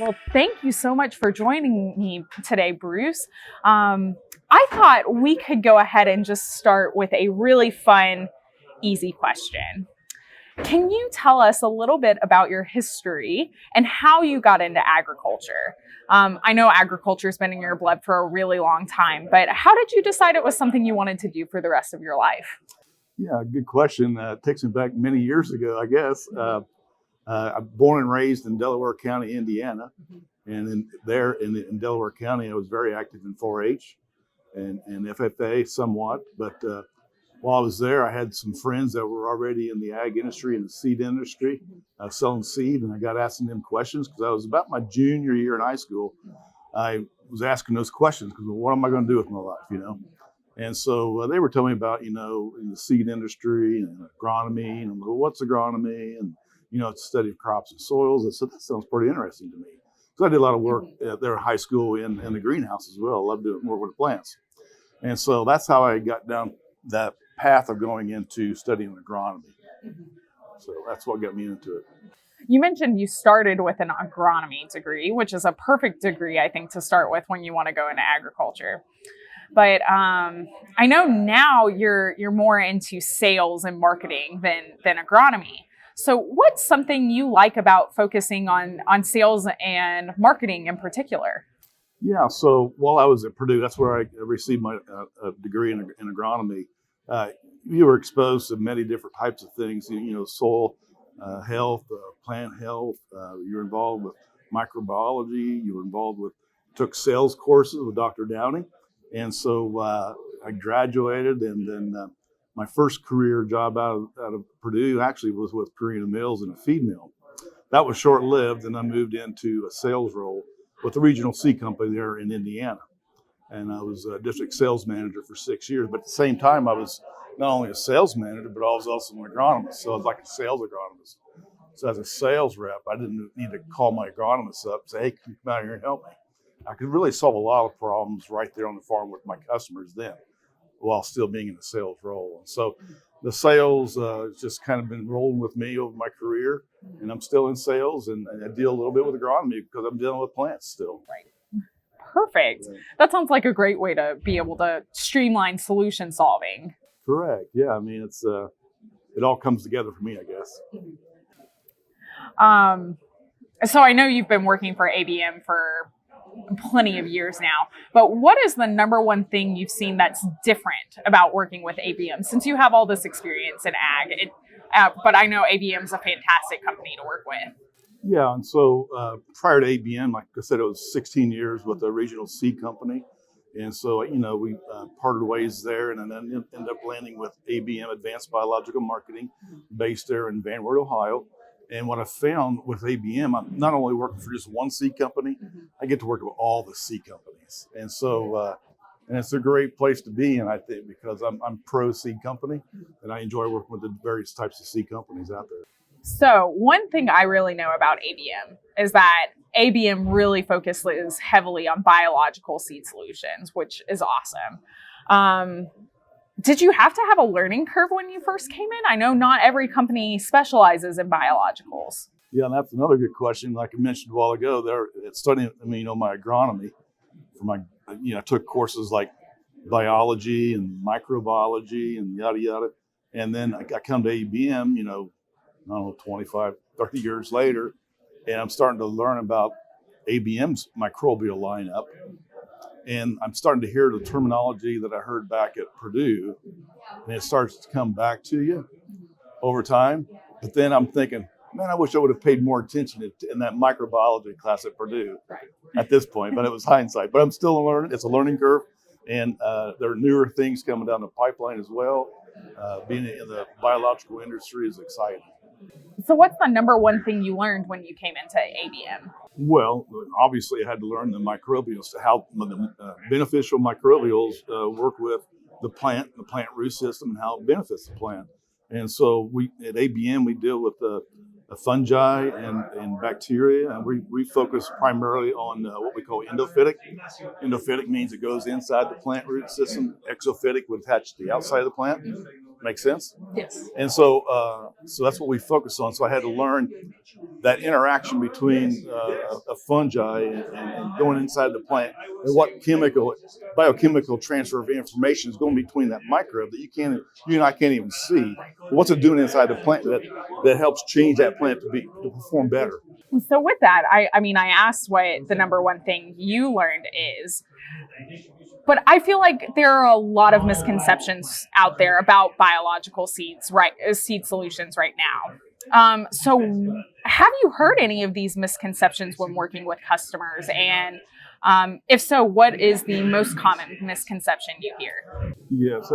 Well, thank you so much for joining me today, Bruce. I thought we could go ahead and just start with a really fun, easy question. Can you tell us a little bit about your history and how you got into agriculture? I know agriculture has been in your blood for a really long time, but how did you decide it was something you wanted to do for the rest of your life? Yeah, good question. It takes me back many years ago, I guess. I'm born and raised in Delaware County, Indiana. And in Delaware County, I was very active in 4-H and FFA somewhat. But while I was there, I had some friends that were already in the ag industry and the seed industry, selling seed. And I got asking them questions because I was about my junior year in high school. I was asking those questions because what am I going to do with my life, And so they were telling me about, in the seed industry and agronomy. And I'm like, well, what's agronomy? And, it's the study of crops and soils. And so that sounds pretty interesting to me. So I did a lot of work there at high school in the greenhouse as well. I loved doing work with plants. And so that's how I got down that path of going into studying agronomy. So that's what got me into it. You mentioned you started with an agronomy degree, which is a perfect degree, I think, to start with when you want to go into agriculture. But I know now you're more into sales and marketing than agronomy. So what's something you like about focusing on sales and marketing in particular? Yeah, so while I was at Purdue, that's where I received my degree in agronomy. You were exposed to many different types of things, soil health, plant health. You're involved with microbiology. You were took sales courses with Dr. Downey. And so I graduated, and then my first career job out of Purdue actually was with Purina Mills in a feed mill. That was short-lived, and I moved into a sales role with the regional seed company there in Indiana. And I was a district sales manager for 6 years. But at the same time, I was not only a sales manager, but I was also an agronomist. So I was like a sales agronomist. So as a sales rep, I didn't need to call my agronomist up and say, hey, can you come out here and help me? I could really solve a lot of problems right there on the farm with my customers then, while still being in the sales role. And so the sales has just kind of been rolling with me over my career, and I'm still in sales, and I deal a little bit with agronomy because I'm dealing with plants still. Right. Perfect. That sounds like a great way to be able to streamline solution solving. Correct. Yeah. I mean, it all comes together for me, I guess. So I know you've been working for ABM for plenty of years now, but what is the number one thing you've seen that's different about working with ABM since you have all this experience in ag? But I know ABM is a fantastic company to work with. Yeah, and so prior to ABM, like I said, it was 16 years with a regional seed company. And so, we parted ways there, and then ended up landing with ABM Advanced Biological Marketing based there in Van Wert, Ohio. And what I found with ABM, I'm not only working for just one seed company, I get to work with all the seed companies. And so, and it's a great place to be in, I think, because I'm pro seed company, and I enjoy working with the various types of seed companies out there. So one thing I really know about ABM is that ABM really focuses heavily on biological seed solutions, which is awesome. Did you have to have a learning curve when you first came in? I know not every company specializes in biologicals. Yeah, and that's another good question. Like I mentioned a while ago, there it's studying, my agronomy. I took courses like biology and microbiology and yada, yada. And then I come to ABM, I don't know, 25, 30 years later, and I'm starting to learn about ABM's microbial lineup. And I'm starting to hear the terminology that I heard back at Purdue, and it starts to come back to you over time. But then I'm thinking, man, I wish I would have paid more attention in that microbiology class at Purdue at this point, but it was hindsight. But I'm still learning. It's a learning curve, and there are newer things coming down the pipeline as well. Being in the biological industry is exciting. So what's the number one thing you learned when you came into ABM? Well, obviously I had to learn the microbials, how the beneficial microbials work with the plant root system, and how it benefits the plant. And so at ABM, we deal with fungi and bacteria, and we focus primarily on what we call endophytic. Endophytic means it goes inside the plant root system. Exophytic would attach to the outside of the plant. Make sense? Yes. And so that's what we focus on. So I had to learn that interaction between a fungi and going inside the plant, and what biochemical transfer of information is going between that microbe that you and I can't even see. What's it doing inside the plant that helps change that plant to perform better? So with that, I mean, I asked what the number one thing you learned is, but I feel like there are a lot of misconceptions out there about biological seeds, right? Seed solutions right now. So have you heard any of these misconceptions when working with customers? And if so, what is the most common misconception you hear? Yes,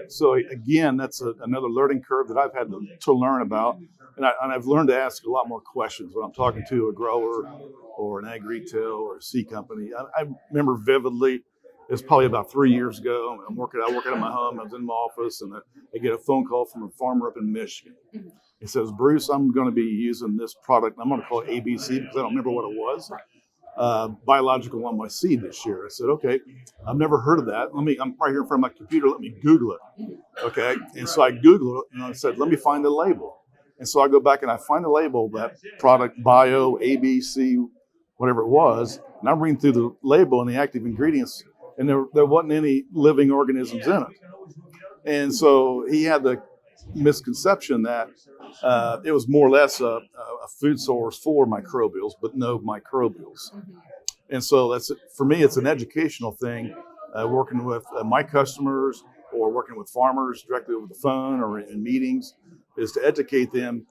so again, that's another learning curve that I've had to learn about, and I've learned to ask a lot more questions when I'm talking to a grower or an ag retail or a seed company. I remember vividly, it's probably about 3 years ago. I work out of my home. I was in my office, and I get a phone call from a farmer up in Michigan. He says, "Bruce, I'm going to be using this product. I'm going to call it ABC because I don't remember what it was. Biological on my seed this year." I said, "Okay, I've never heard of that. I'm right here in front of my computer. Let me Google it." Okay. And so I Googled it and I said, "Let me find the label." And so I go back and I find the label, that product bio, ABC, whatever it was. And I'm reading through the label and the active ingredients, and there wasn't any living organisms in it. And so he had the misconception that it was more or less a food source for microbials, but no microbials. And so for me, it's an educational thing, working with my customers or working with farmers directly over the phone or in meetings, is to educate them.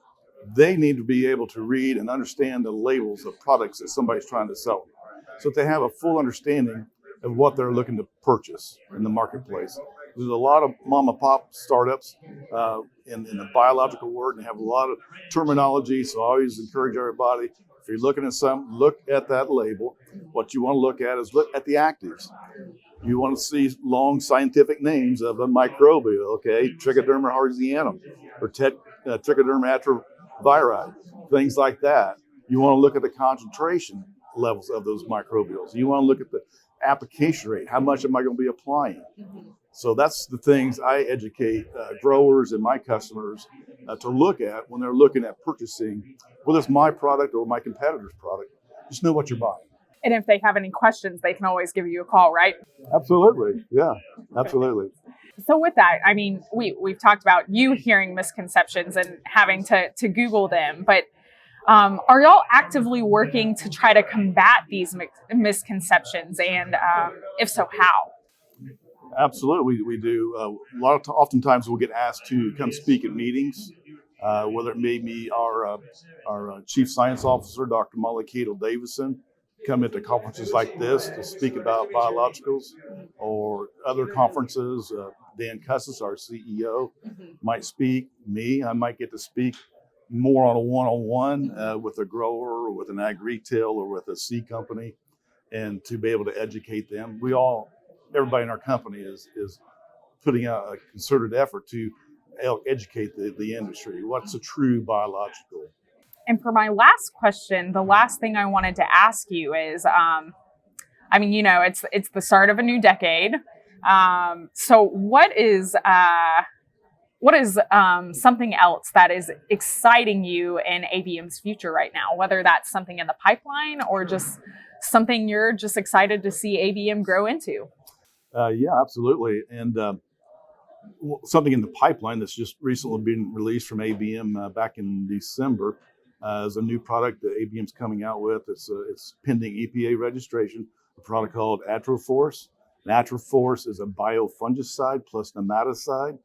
They need to be able to read and understand the labels of products that somebody's trying to sell them, so that they have a full understanding of what they're looking to purchase in the marketplace. There's a lot of mom and pop startups in the biological world, and they have a lot of terminology. So I always encourage everybody, if you're looking at something, look at that label. What you want to look at is look at the actives. You want to see long scientific names of a microbial, okay? Trichoderma harzianum or Trichoderma atroviri, things like that. You want to look at the concentration levels of those microbials. You want to look at the application rate. How much am I going to be applying? So that's the things I educate growers and my customers to look at when they're looking at purchasing, whether it's my product or my competitor's product. Just know what you're buying. And if they have any questions, they can always give you a call, right? Absolutely. Yeah, absolutely. So with that, I mean, we've talked about you hearing misconceptions and having to Google them, but are y'all actively working to try to combat these misconceptions? And if so, how? Absolutely, we do. Oftentimes we'll get asked to come speak at meetings, whether it may be our chief science officer, Dr. Molly Cato Davison, come into conferences like this to speak about biologicals, or other conferences. Dan Custis, our CEO, might speak. I might get to speak more on a one-on-one with a grower or with an ag retail or with a seed company, and to be able to educate them. Everybody in our company is putting out a concerted effort to educate the industry. What's a true biological? And for my last question, the last thing I wanted to ask you is, I mean, it's the start of a new decade. So what is something else that is exciting you in ABM's future right now? Whether that's something in the pipeline or just something you're just excited to see ABM grow into. Yeah, absolutely. And something in the pipeline that's just recently been released from ABM back in December is a new product that ABM's coming out with. It's pending EPA registration. A product called Atroforce. And Atroforce is a biofungicide plus nematicide,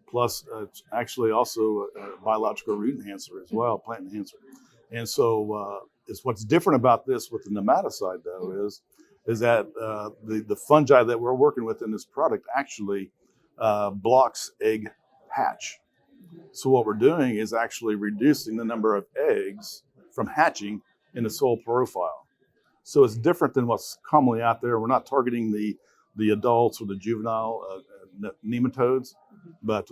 plus it's actually also a biological root enhancer as well, plant enhancer. And so it's what's different about this with the nematicide, though, is that the fungi that we're working with in this product actually blocks egg hatch. So what we're doing is actually reducing the number of eggs from hatching in the soil profile. So it's different than what's commonly out there. We're not targeting the adults or the juvenile nematodes, but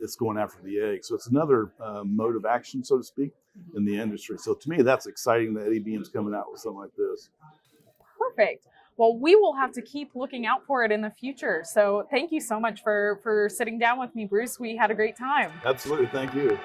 it's going after the eggs. So it's another mode of action, so to speak, in the industry. So to me, that's exciting that ABM's coming out with something like this. Perfect. well, we will have to keep looking out for it in the future. So thank you so much for sitting down with me, Bruce. We had a great time. Absolutely. Thank you.